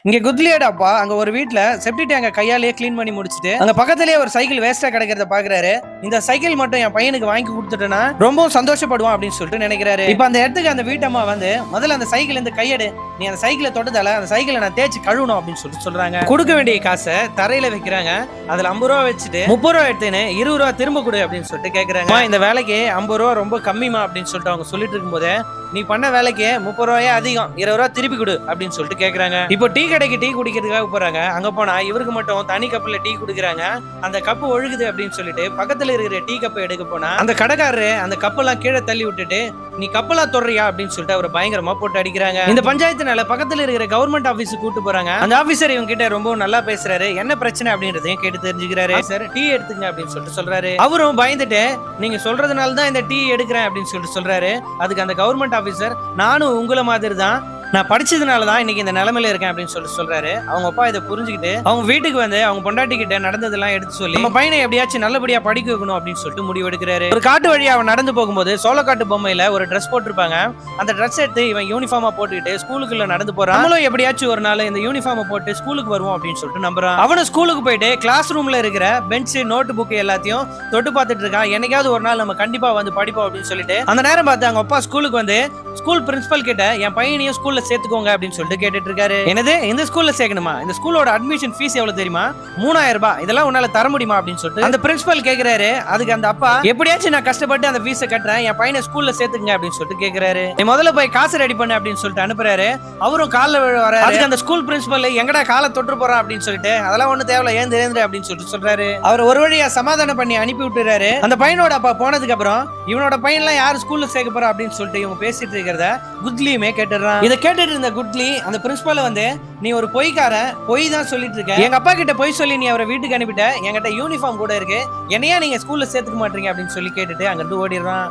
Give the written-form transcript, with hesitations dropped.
இங்க குத்லியாடாப்பா அங்க ஒரு வீட்ல செப்டி டேங்க கையாலேயே கிளீன் பண்ணி முடிச்சிட்டு அங்க பக்கத்துலயே ஒரு சைக்கிள் வேஸ்டா கிடக்கிறத பாக்குறாரு. இந்த சைக்கிள் மட்டும் என் பையனுக்கு வாங்கி கொடுத்துட்டேன்னா ரொம்ப சந்தோஷப்படுவான் அப்படின்னு சொல்லிட்டு நினைக்கிறாரு. இப்ப அந்த இடத்துக்கு அந்த வீட்டம்மா வந்து முதல்ல அந்த சைக்கிள் இந்த கையெடு, நீ அந்த சைக்கிளை தொட்டதால அந்த சைக்கிளை நான் தேய்ச்சி கழுவணும் அப்படின்னு சொல்லிட்டு சொல்றாங்க. கொடுக்க வேண்டிய காசை தரையில வைக்கிறாங்க. அதுல 50 ரூபா வச்சுட்டு 30 ரூபா எடுத்துன்னு 20 ரூபா திரும்ப கொடு அப்படின்னு சொல்லிட்டு கேக்குறாங்க. இந்த வேலைக்கு 50 ரூபா ரொம்ப கம்மிமா அப்படின்னு சொல்லிட்டு அவங்க சொல்லிட்டு இருக்கும்போது, நீ பண்ண வேலைக்கு 30 ரூபாயே அதிகம், 20 ரூபா திருப்பி கொடு அப்படின்னு சொல்லிட்டு கேக்குறாங்க. இப்போ டீ கடைக்கு டீ குடிக்கிறதுக்காக போறாங்க. அங்க போனா இவருக்கு மட்டும் தனி கப்ல டீ குடுக்குறாங்க. அந்த கப்பு ஒழுகுது அப்படின்னு சொல்லிட்டு பக்கத்துல இருக்கிற டீ கப்பை எடுக்க போனா அந்த கடைக்காரரு அந்த கப்பெல்லாம் கீழே தள்ளி விட்டுட்டு, நீ கப்பெல்லாம் தொடுறியா அப்படின்னு சொல்லிட்டு அவர் பயங்கரமா போட்டு அடிக்கிறாங்க. இந்த பஞ்சாயத்துனால பக்கத்துல இருக்கிற கவர்மெண்ட் ஆபீஸுக்கு கூட்டு போறாங்க. அந்த ஆபீசர் இவங்க கிட்ட ரொம்ப நல்லா பேசுறாரு. என்ன பிரச்சனை அப்படின்றதையும் கேட்டு தெரிஞ்சுக்கிறாரு. சார் டீ எடுத்துங்க அப்படின்னு சொல்லிட்டு சொல்றாரு. அவரும் பயந்துட்டு, நீங்க சொல்றதுனால தான் இந்த டீ எடுக்கிறேன் அப்படின்னு சொல்லிட்டு சொல்றாரு. அதுக்கு அந்த கவர்மெண்ட் ஆபீசர், நானும் உங்களை மாதிரி தான், நான் படிச்சதுனால தான் இன்னைக்கு இந்த நிலைமையில இருக்கேன் அப்படின்னு சொல்லிட்டு சொல்றாரு. அவங்க அப்பா இதை புரிஞ்சுக்கிட்டு அவங்க வீட்டுக்கு வந்து அவங்க பொண்டாட்டி கிட்ட நடந்ததெல்லாம் எடுத்து சொல்லி நம்ம பையனை எப்படியாச்சும் நல்லபடியா படிக்க வைக்கணும் அப்படின்னு சொல்லிட்டு முடிவு எடுக்கிறாரு. ஒரு காட்டு வழியா அவன் நடந்து போகும்போது சோளக்காட்டு பொம்மையில ஒரு ட்ரெஸ் போட்டிருப்பாங்க. அந்த ட்ரெஸ் எடுத்து இவன் யூனிஃபார்மா போட்டுக்கிட்டு ஸ்கூலுக்குள்ள நடந்து போறான். நம்மளும் எப்படியாச்சும் ஒரு நாள் இந்த யூனிஃபார்மை போட்டு ஸ்கூலுக்கு வருவோம் அப்படின்னு சொல்லிட்டு நம்புறான். அவனும் ஸ்கூலுக்கு போயிட்டு கிளாஸ் ரூம்ல இருக்கிற பெஞ்ச் நோட்டு புக் எல்லாத்தையும் தொட்டு பார்த்துட்டு இருக்கான். என்னைக்காவது ஒரு நாள் நம்ம கண்டிப்பா வந்து படிப்போம் அப்படின்னு சொல்லிட்டு அந்த நேரம் பார்த்து அவங்க அப்பா ஸ்கூலுக்கு வந்து ஸ்கூல் பிரின்சிபல் கிட்ட என் பையனையும் ஸ்கூல்ல சேர்த்துக்கோங்க அப்படின்னு சொல்லிட்டு கேட்டுட்டு இருக்காரு. என்னது இந்த ஸ்கூல்ல சேர்க்கணுமா? இந்த ஸ்கூலோட அட்மிஷன் ஃபீஸ் எவ்வளவு தெரியுமா? 3000 ரூபாய். இதெல்லாம் உன்னால தர முடியுமா அப்படின்னு சொல்லிட்டு அந்த பிரின்சிபல் கேக்குறாரு. அதுக்கு அந்த அப்பா, எப்படியாச்சும் நான் கஷ்டப்பட்டு அந்த ஃபீஸை கட்டுறேன், என் பையனை ஸ்கூல்ல சேர்த்துங்க அப்படின்னு சொல்லிட்டு கேக்குறாரு. நீ முதல்ல போய் காசு ரெடி பண்ணு அப்படின்னு சொல்லிட்டு அனுப்புறாரு. அவரும் காலில் வராரு. அதுக்கு அந்த ஸ்கூல் பிரின்சிபல், எங்கடா காலை தொட்டு போறான் அப்படின்னு சொல்லிட்டு, அதெல்லாம் ஒண்ணு தேவையில்ல, ஏந்து அப்படின்னு சொல்லிட்டு சொல்றாரு. அவர் ஒரு வழியா சமாதானம் பண்ணி அனுப்பி விட்டுறாரு. அந்த பையனோட அப்பா போனதுக்கு அப்புறம் இவனோட பையன்லாம் யாரு ஸ்கூல்ல சேர்க்க போறா அப்படின்னு சொல்லிட்டு இவங்க பேசிட்டு இருக்கிறத குட்லியுமே கேட்டுறான். இதை கேட்டுட்டு இருந்த குட்லி அந்த பிரின்சிபல் வந்து, நீ ஒரு பொய்க்கார, பொய் தான் சொல்லிட்டு இருக்க, எங்க அப்பா கிட்ட பொய் சொல்லி நீ அவரை வீட்டுக்கு அனுப்பிட்ட, என்கிட்ட யூனிஃபார்ம் கூட இருக்கு, என்னையா நீங்க ஸ்கூல்ல சேர்த்துக்க மாட்டீங்க அப்படின்னு சொல்லி கேட்டுட்டு அங்கிருந்து ஓடிடுறான்.